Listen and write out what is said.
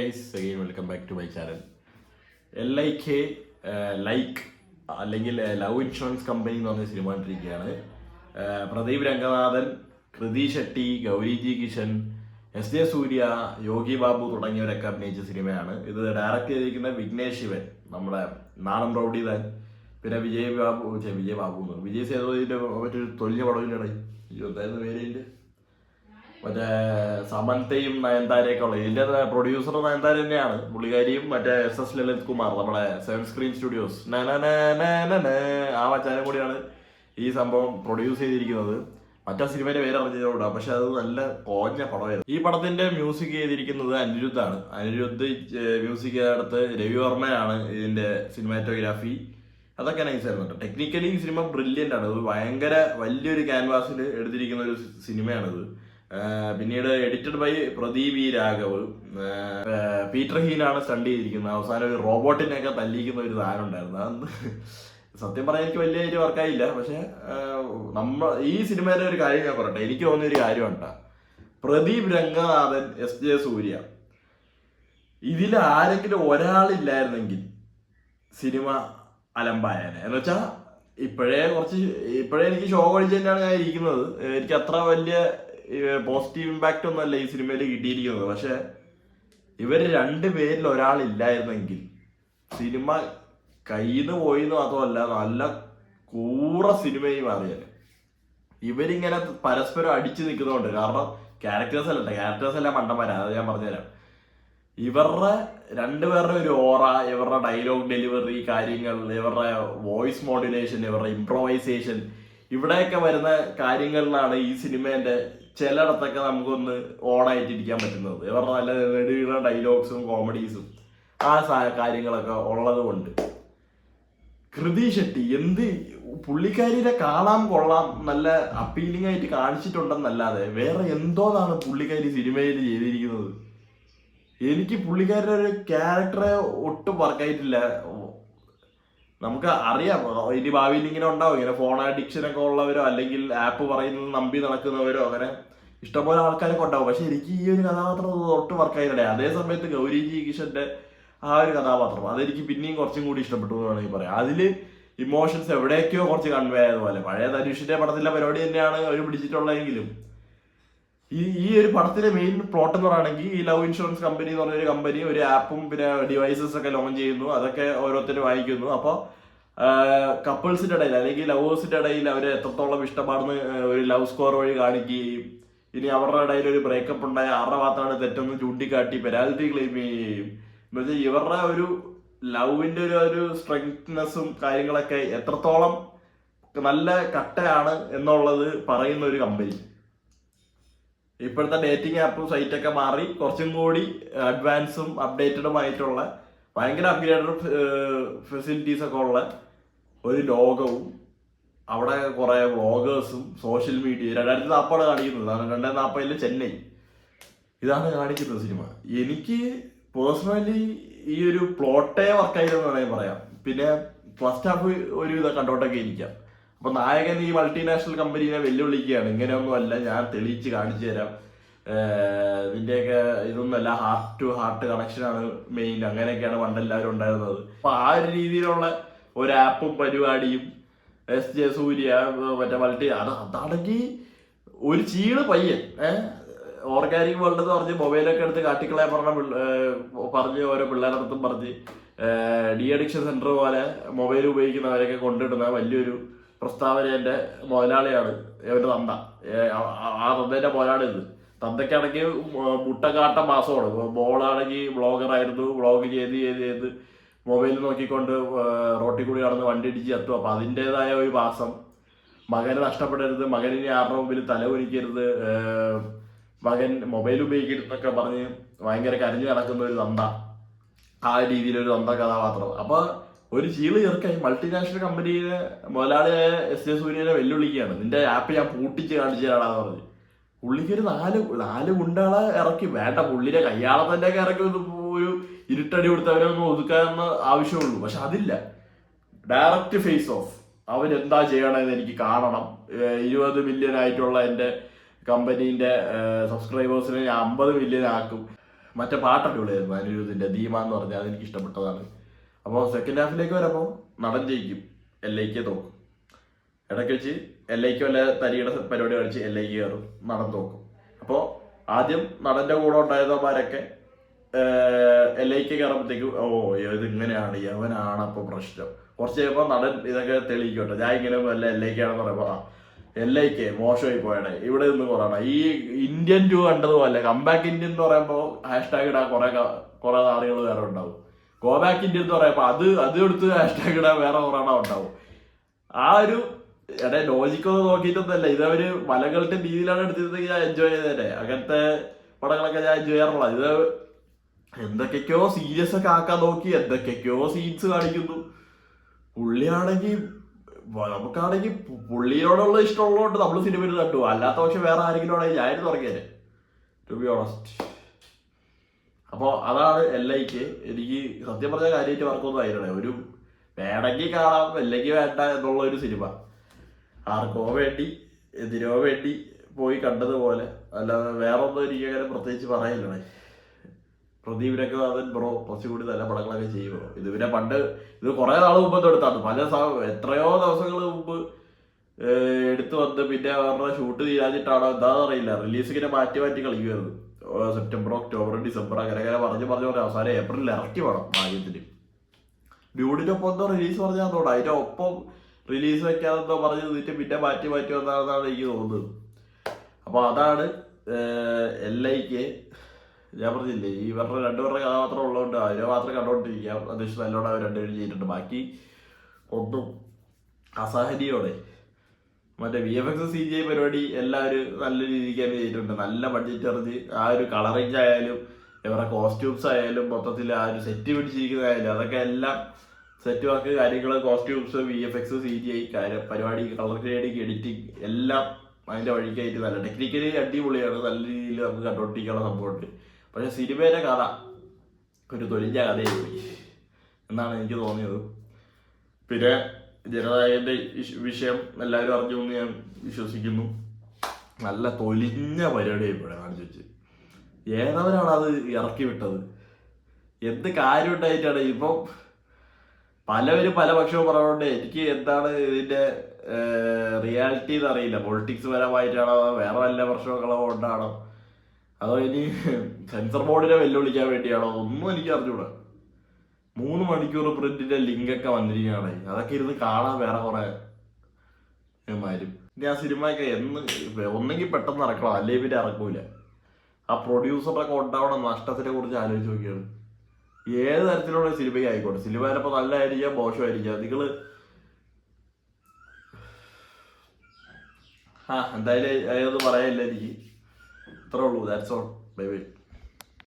Guys, again welcome back to my channel. LIK like അല്ലെങ്കിൽ love insurance company എന്ന് പറഞ്ഞ സിനിമ കണ്ടിരിക്കുകയാണ്. പ്രദീപ് രംഗനാഥൻ, കൃതി ഷെട്ടി, ഗൗരി ജി കിഷൻ, SJ സൂര്യ, യോഗി ബാബു തുടങ്ങിയവരൊക്കെ അഭിനയിച്ച സിനിമയാണ്. ഇത് ഡയറക്റ്റ് ചെയ്തിരിക്കുന്ന വിഘ്നേഷ് ശിവൻ, നമ്മുടെ നാണം റൗഡിതാൻ, പിന്നെ വിജയ് സേതുപതിന്റെ മറ്റൊരു തൊല്ലിയ പടവിൻ്റെ എന്തായിരുന്നു പേര്, മറ്റേ സമന്തയും നയൻതാരയൊക്കെ ഉള്ളത്. ഇതിന്റെ പ്രൊഡ്യൂസർ നയൻതാര തന്നെയാണ്. പുള്ളിക്കാരിയും മറ്റേ SS ലളിത് കുമാർ, നമ്മുടെ 7 സ്ക്രീൻ സ്റ്റുഡിയോസ് ആ മച്ചാനും കൂടിയാണ് ഈ സംഭവം പ്രൊഡ്യൂസ് ചെയ്തിരിക്കുന്നത്. മറ്റേ സിനിമയുടെ പേര് അറിഞ്ഞുകൂടാ, പക്ഷെ അത് നല്ല കോഞ്ഞ പടമായിരുന്നു. ഈ പടത്തിന്റെ മ്യൂസിക് ചെയ്തിരിക്കുന്നത് അനിരുദ്ധാണ്. അനിരുദ്ധ് മ്യൂസിക് അടുത്ത് രവിവർമ്മയാണ് ഇതിന്റെ സിനിമാറ്റോഗ്രാഫി. അതൊക്കെ നൈസായിരുന്നു കേട്ടോ. ടെക്നിക്കലി ഈ സിനിമ ബ്രില്യൻ്റ് ആണ്. ഇത് ഭയങ്കര വലിയൊരു ക്യാൻവാസിൽ എടുത്തിരിക്കുന്ന ഒരു സിനിമയാണിത്. പിന്നീട് edited by Pradeep E Raghav. Peter ഹീനാണ് സ്റ്റണ്ട് ചെയ്തിരിക്കുന്നത്. അവസാനം ഒരു റോബോട്ടിനെയൊക്കെ തല്ലിക്കുന്ന ഒരു സാധനം ഉണ്ടായിരുന്നു. അതൊന്ന് സത്യം പറയാൻ എനിക്ക് വലിയ വർക്കായില്ല. പക്ഷെ ഈ സിനിമയുടെ ഒരു കാര്യം ഞാൻ പറയട്ടെ, എനിക്ക് തോന്നിയ ഒരു കാര്യമുണ്ട. പ്രദീപ് രംഗനാഥൻ, SJ സൂര്യ, ഇതിൽ ആരെങ്കിലും ഒരാളില്ലായിരുന്നെങ്കിൽ സിനിമ അലമ്പായനെ. എന്ന് വെച്ചാൽ ഇപ്പോഴേ എനിക്ക് ഷോ കളിച്ച് തന്നെയാണ് ഞാൻ ഇരിക്കുന്നത്. എനിക്ക് അത്ര വലിയ പോസിറ്റീവ് ഇമ്പാക്റ്റ് ഒന്നുമല്ല ഈ സിനിമയിൽ കിട്ടിയിരിക്കുന്നത്. പക്ഷെ ഇവര് രണ്ടുപേരിൽ ഒരാളില്ലായിരുന്നെങ്കിൽ സിനിമ കയ്യിന്ന് പോയിന്ന് മാത്രമല്ല, നല്ല കൂറ സിനിമയായി മാറിയത്. ഇവരിങ്ങനെ പരസ്പരം അടിച്ചു നിൽക്കുന്നതുകൊണ്ട്, കാരണം ക്യാരക്ടേഴ്സ് എല്ലാം മണ്ടന്മാരാ, അത് ഞാൻ പറഞ്ഞുതരാം. ഇവരുടെ രണ്ടുപേരുടെ ഒരു ഓറ, ഇവരുടെ ഡയലോഗ് ഡെലിവറി കാര്യങ്ങൾ, ഇവരുടെ വോയിസ് മോഡുലേഷൻ, ഇവരുടെ ഇംപ്രൊവൈസേഷൻ, ഇവിടെയൊക്കെ വരുന്ന കാര്യങ്ങളിലാണ് ഈ സിനിമേന്റെ ചിലയിടത്തൊക്കെ നമുക്കൊന്ന് ഓണായിട്ടിരിക്കാൻ പറ്റുന്നത്. ഇവരുടെ നല്ല നെടുകിട ഡയലോഗ്സും കോമഡീസും ആ കാര്യങ്ങളൊക്കെ ഉള്ളത് കൊണ്ട്. കൃതി ഷെട്ടി പുള്ളിക്കാരിയെ കാണാൻ കൊള്ളാം, നല്ല അപ്പീലിംഗ് ആയിട്ട് കാണിച്ചിട്ടുണ്ടെന്നല്ലാതെ വേറെ എന്തോന്നാണ് പുള്ളിക്കാരി സിനിമയിൽ ചെയ്തിരിക്കുന്നത്. എനിക്ക് പുള്ളിക്കാരുടെ ഒരു ക്യാരക്ടറെ ഒട്ടും വർക്കായിട്ടില്ല. നമുക്ക് അറിയാം ഇനി ഭാവിയിൽ ഇങ്ങനെ ഉണ്ടാവും, ഇങ്ങനെ ഫോൺ അഡിക്ഷൻ ഒക്കെ ഉള്ളവരോ അല്ലെങ്കിൽ ആപ്പ് പറയുന്നത് നമ്പി നടക്കുന്നവരോ അങ്ങനെ ഇഷ്ടംപോലെ ആൾക്കാരൊക്കെ ഉണ്ടാവും. പക്ഷെ എനിക്ക് ഈ ഒരു കഥാപാത്രം ഒട്ടും വർക്കായില്ലേ. അതേ സമയത്ത് ഗൗരി ജി കിഷന്റെ ആ ഒരു കഥാപാത്രം അതെനിക്ക് പിന്നെയും കുറച്ചും കൂടി ഇഷ്ടപ്പെട്ടു എന്ന് വേണമെങ്കിൽ പറയാം. അതില് ഇമോഷൻസ് എവിടേക്കോ കുറച്ച് കൺവേ ആയതുപോലെ. പഴയ ധനുഷിന്റെ പടത്തിലെ പരിപാടി തന്നെയാണ് അവർ പിടിച്ചിട്ടുള്ളതെങ്കിലും ഈ ഒരു പടത്തിലെ മെയിൻ പ്ലോട്ട് എന്ന് പറയുകയാണെങ്കിൽ ഈ ലവ് ഇൻഷുറൻസ് കമ്പനി എന്ന് പറഞ്ഞൊരു കമ്പനി ഒരു ആപ്പും പിന്നെ ഡിവൈസസ് ഒക്കെ ലോഞ്ച് ചെയ്യുന്നു. അതൊക്കെ ഓരോരുത്തരും വാങ്ങിക്കുന്നു. അപ്പോൾ കപ്പിൾസിന്റെ ഇടയിൽ അല്ലെങ്കിൽ ലവേഴ്സിന്റെ ഇടയിൽ അവരെ എത്രത്തോളം ഇഷ്ടപ്പെടുന്ന ഒരു ലവ് സ്കോർ വഴി കാണിക്കുകയും ഇനി അവരുടെ ഇടയിൽ ഒരു ബ്രേക്കപ്പ് ഉണ്ടായ ആരുടെ ഭാഗത്താണ് തെറ്റെന്ന് ചൂണ്ടിക്കാട്ടി പെനാൽറ്റി ക്ലെയിം ചെയ്യുകയും എന്ന് വെച്ചാൽ ഇവരുടെ ഒരു ലവിന്റെ ഒരു സ്ട്രെങ്ത്നെസ്സും കാര്യങ്ങളൊക്കെ എത്രത്തോളം നല്ല കട്ടയാണ് എന്നുള്ളത് പറയുന്ന ഒരു കമ്പനി. ഇപ്പോഴത്തെ ഡേറ്റിംഗ് ആപ്പും സൈറ്റൊക്കെ മാറി കുറച്ചും കൂടി അഡ്വാൻസും അപ്ഡേറ്റഡും ആയിട്ടുള്ള ഭയങ്കര അപ്ഗ്രേഡഡ് ഫെസിലിറ്റീസ് ഒക്കെ ഉള്ള ഒരു ലോകവും അവിടെ കുറെ വ്ളോഗേഴ്സും സോഷ്യൽ മീഡിയ 2040 കാണിക്കുന്നത്. 2040 ചെന്നൈ ഇതാണ് കാണിക്കുന്നത് സിനിമ. എനിക്ക് പേഴ്സണലി ഈ ഒരു പ്ലോട്ടേ വർക്കായില്ലെന്ന് വേണമെങ്കിൽ പറയാം. പിന്നെ ഫസ്റ്റ് ഹാഫ് ഒരു ഇതൊക്കെ കണ്ടോട്ടൊക്കെ ഇരിക്കാം. അപ്പൊ നായകൻ ഈ മൾട്ടിനാഷണൽ കമ്പനീനെ വെല്ലുവിളിക്കുകയാണ്, ഇങ്ങനെയൊന്നും അല്ല, ഞാൻ തെളിയിച്ച് കാണിച്ചു തരാം, ഇതിന്റെയൊക്കെ ഇതൊന്നുമല്ല, ഹാർട്ട് ടു ഹാർട്ട് കണക്ഷനാണ് മെയിൻ, അങ്ങനെയൊക്കെയാണ് പണ്ടെല്ലാവരും ഉണ്ടായിരുന്നത്. അപ്പൊ ആ ഒരു രീതിയിലുള്ള ഒരു ആപ്പും പരിപാടിയും SJ സൂര്യ മറ്റേ അതാണെങ്കിൽ ഒരു ചീള് പയ്യൻ ഓർഗാനിക് വേൾഡ് എന്ന് പറഞ്ഞ് മൊബൈലൊക്കെ എടുത്ത് കാട്ടിക്കളയാൻ പറഞ്ഞ് ഓരോ പിള്ളേരടുത്തും പറഞ്ഞ് ഡി അഡിക്ഷൻ സെന്റർ പോലെ മൊബൈൽ ഉപയോഗിക്കുന്നവരൊക്കെ കൊണ്ടിടുന്ന വലിയൊരു പ്രസ്താവനയുടെ മുതലാളിയാണ് ഇവരുടെ തന്ത. ആ തന്തേന്റെ മുതലാണ് ഇത്. തന്തയ്ക്കാണെങ്കിൽ മുട്ടക്കാട്ട മാസമാണ്. മോളാണെങ്കിൽ ബ്ലോഗറായിരുന്നു, വ്ളോഗ് ചെയ്ത് മൊബൈൽ നോക്കിക്കൊണ്ട് റോട്ടിൽ കൂടി നടന്ന് വണ്ടി ഇടിച്ച് എത്തും. അപ്പൊ അതിൻ്റെതായ ഒരു മാസം. മകനെ നഷ്ടപ്പെടരുത്, മകനിനെ ആരുടെ മുമ്പിൽ തലകുനിക്കരുത്, മകൻ മൊബൈൽ ഉപയോഗിക്കരുതെന്നൊക്കെ പറഞ്ഞ് ഭയങ്കര കരഞ്ഞു നടക്കുന്ന ഒരു തന്ത, ആ രീതിയിലൊരു തന്ത കഥാപാത്രം. അപ്പൊ ഒരു ചീള് ചേർക്കായി മൾട്ടിനാഷണൽ കമ്പനിയിലെ മുതലാളിയായ SJ സൂര്യനെ വെല്ലുവിളിക്കുകയാണ്, നിന്റെ ആപ്പ് ഞാൻ പൂട്ടിച്ച് കാണിച്ചു തരാടാന്ന് പറഞ്ഞ്. പുള്ളിക്ക് ഒരു നാല് ഗുണ്ടകളെ ഇറക്കി, വേണ്ട പുള്ളിയുടെ കയ്യാളത്തന്റെ ഒക്കെ ഇറക്കി ഒരു ഇരുട്ടടി കൊടുത്തവരെ ഒന്ന് ഒതുക്കാമെന്ന് ആവശ്യമുള്ളൂ. പക്ഷെ അതില്ല, ഡയറക്റ്റ് ഫേസ് ഓഫ്. അവരെന്താ ചെയ്യണമെന്ന് എനിക്ക് കാണണം. 20 മില്യൺ ആയിട്ടുള്ള എൻ്റെ കമ്പനീൻ്റെ സബ്സ്ക്രൈബേഴ്സിനെ ഞാൻ 50 മില്യൺ ആക്കും. മറ്റേ പാട്ട് അടിപൊളിയായിരുന്നു അനിരുദ്ധിന്റെ ധീമ എന്ന് പറഞ്ഞാൽ അതെനിക്ക് ഇഷ്ടപ്പെട്ടതാണ്. അപ്പോൾ സെക്കൻഡ് ഹാഫിലേക്ക് വരുമ്പോൾ നടൻ ജയിക്കും, LIK തോക്കും. ഇടയ്ക്ക് വെച്ച് LIK വല്ല തരിയുടെ പരിപാടി കളിച്ച് LIK കയറും, നടൻ തോക്കും. അപ്പോൾ ആദ്യം നടന്റെ കൂടെ ഉണ്ടായവന്മാരൊക്കെ LIK കയറുമ്പോഴത്തേക്കും ഇത് ഇങ്ങനെയാണ് യവനാണ് അപ്പോൾ പ്രശ്നം. കുറച്ച് കഴിയുമ്പോൾ നടൻ ഇതൊക്കെ തെളിയിക്കട്ടെ, ഞാൻ ഇങ്ങനെ വല്ല LIK ആണെന്ന് പറയുമ്പോൾ LIK മോശമായി പോയണേ ഇവിടെ നിന്ന് പറയണം. ഈ ഇന്ത്യൻ 2 കണ്ടതുപോലെ കംബാക്ക് ഇന്ത്യൻ എന്ന് പറയുമ്പോൾ ഹാഷ്ടാഗ് ഇടാൻ കുറെ ആളുകൾ വേറെ ഉണ്ടാവും. ഗോ ബാക്ക് ഇന്ത്യൻ എന്ന് പറയുമ്പോൾ അത് എടുത്ത് ഹാഷ്ടാഗ് ഇടാൻ വേറെ കുറെ ഉണ്ടാവും. ആ ഒരു ലോജിക്കൊന്നും നോക്കിയിട്ടൊന്നല്ല, ഇതവര് മലകളുടെ രീതിയിലാണ് എടുത്തിരുന്നെങ്കിൽ ഞാൻ എൻജോയ് ചെയ്തേനെ. അങ്ങനത്തെ പടങ്ങളൊക്കെ ഞാൻ എൻജോയ് ചെയ്യാറുള്ള. ഇത് എന്തൊക്കെയൊക്കെയോ സീരിയസ് ഒക്കെ ആക്കാൻ നോക്കി, എന്തൊക്കെയൊക്കെയോ സീൻസ് കാണിക്കുന്നു. പുള്ളിയാണെങ്കിൽ നമുക്കാണെങ്കിൽ പുള്ളിയോടുള്ള ഇഷ്ടമുള്ളതുകൊണ്ട് നമ്മൾ സിനിമയിൽ കണ്ടു, അല്ലാത്ത പക്ഷെ വേറെ ആരെങ്കിലും ആണെങ്കിൽ ഞാനും തുടങ്ങിയത്, ടു ബി ഓണസ്റ്റ്. അപ്പോൾ അതാണ് LIK. എനിക്ക് സത്യം പറഞ്ഞ കാര്യമായിട്ട് വർക്കൊന്നും ആയിരുന്നേ. ഒരു വേണമെങ്കിൽ കാണാം, അല്ലെങ്കിൽ വേണ്ട എന്നുള്ള ഒരു സിനിമ. ആർക്കോ വേണ്ടി എന്തിനോ വേണ്ടി പോയി കണ്ടതുപോലെ, അല്ലാതെ വേറെ ഒന്നും എനിക്ക് അങ്ങനെ പ്രത്യേകിച്ച് പറയില്ലേ. പ്രദീപ് രംഗനാഥൻ ബ്രോ കുറച്ചുകൂടി നല്ല പടങ്ങളൊക്കെ ചെയ്യുമോ. ഇത് പിന്നെ പണ്ട് ഇത് കുറെ നാൾ മുമ്പ് എടുത്താണ്, എത്രയോ ദിവസങ്ങൾ മുമ്പ് എടുത്തു വന്ന് പിന്നെ അവരുടെ ഷൂട്ട് ചെയ്യാതിട്ടാണോ എന്താണെന്ന് അറിയില്ല, റിലീസ് ഇങ്ങനെ മാറ്റി കളിക്കുമായിരുന്നു. സെപ്റ്റംബർ, ഒക്ടോബർ, ഡിസംബർ അങ്ങനെ പറഞ്ഞു അവസാനം ഏപ്രിലിൽ ഇറക്കി വേണം ഭാഗ്യത്തിന്. ഡ്യൂഡിനൊപ്പം എന്തോ റിലീസ് പറഞ്ഞാൽ തോന്നുന്നു, അതിന്റെ ഒപ്പം റിലീസ് വെക്കാതെന്തോ പറഞ്ഞു നിന്നിട്ട് പിന്നെ മാറ്റി വന്നാണെന്നാണ് എനിക്ക് തോന്നുന്നത്. അപ്പൊ അതാണ് LIK. ഞാൻ പറഞ്ഞില്ലേ, ഈ ഇവരുടെ 2 പേരുടെ കഥാപാത്രം ഉള്ളതുകൊണ്ട് അതിനെ മാത്രം കണ്ടോണ്ടിരിക്കാം. അത്യാവശ്യം നല്ലോണം അവർ 2 പേരും ചെയ്തിട്ടുണ്ട്. ബാക്കി ഒന്നും അസഹനീയോടെ മറ്റേ VFX CGI പരിപാടി എല്ലാവരും നല്ല രീതിക്ക് തന്നെ ചെയ്തിട്ടുണ്ട്. നല്ല ബഡ്ജറ്റ് എറിഞ്ഞ് ആ ഒരു കളറിങ് ആയാലും ഇവരുടെ കോസ്റ്റ്യൂംസ് ആയാലും മൊത്തത്തിൽ ആ ഒരു സെറ്റ് പിടിച്ചിരിക്കുന്നതായാലും അതൊക്കെ എല്ലാം സെറ്റ് വർക്ക് കാര്യങ്ങൾ, കോസ്റ്റ്യൂംസ്, VFX CGI പരിപാടി, കളർ ഗ്രേഡിങ്, എഡിറ്റിംഗ് എല്ലാം അതിൻ്റെ വഴിക്കായിട്ട് നല്ല ടെക്നിക്കലി അടിപൊളിയാണ്. നല്ല രീതിയിൽ നമുക്ക് കണ്ടോണ്ടിരിക്കാനുള്ള സംഭവമുണ്ട്. പക്ഷെ സിനിമയുടെ കഥ ഒരു തൊലിഞ്ഞ കഥയായി പോയി എന്നാണ് എനിക്ക് തോന്നിയത്. പിന്നെ ജനനായകന്റെ വിഷയം എല്ലാവരും അറിഞ്ഞു എന്ന് ഞാൻ വിശ്വസിക്കുന്നു. നല്ല തൊലിഞ്ഞ പരിപാടിയായി പോയി കാണിച്ചു വെച്ച്. ഏതവരാണ് അത് ഇറക്കി വിട്ടത്? എന്ത് കാര്യം ഉണ്ടായിട്ടാണ്? ഇപ്പം പലവരും പല പക്ഷവും പറഞ്ഞുകൊണ്ട് എനിക്ക് എന്താണ് ഇതിന്റെ റിയാലിറ്റി എന്ന് അറിയില്ല. പൊളിറ്റിക്സ് പരമായിട്ടാണോ വേറെ വല്ല പ്രശ്നങ്ങളോ കൊണ്ടാണോ അതോ ഇനി സെൻസർ ബോർഡിനെ വെല്ലുവിളിക്കാൻ വേണ്ടിയാണോ ഒന്നും എനിക്ക് അറിഞ്ഞൂടാ. 3 മണിക്കൂർ പ്രിന്റിന്റെ ലിങ്കൊക്കെ വന്നിരിക്കുകയാണ്. അതൊക്കെ ഇരുന്ന് കാണാൻ വേറെ കുറെ മാരും. ഇനി ആ സിനിമയൊക്കെ ഒന്നെങ്കിൽ പെട്ടെന്ന് ഇറക്കണം, അല്ലെങ്കിൽ പിന്നെ ഇറക്കൂല. ആ പ്രൊഡ്യൂസറൊക്കെ ഉണ്ടാവണം നഷ്ടത്തിനെ കുറിച്ച് ആലോചിച്ച് നോക്കിയാണ്. ഏത് തരത്തിലുള്ള സിനിമയ്ക്ക് ആയിക്കോട്ടെ, സിനിമ ചിലപ്പോൾ നല്ലതായിരിക്കാം മോശമായിരിക്കാം. നിങ്ങള് എന്തായാലും അതൊന്നും പറയാനില്ല എനിക്ക്. അത്രേ ഉള്ളൂ. That's all. Bye bye.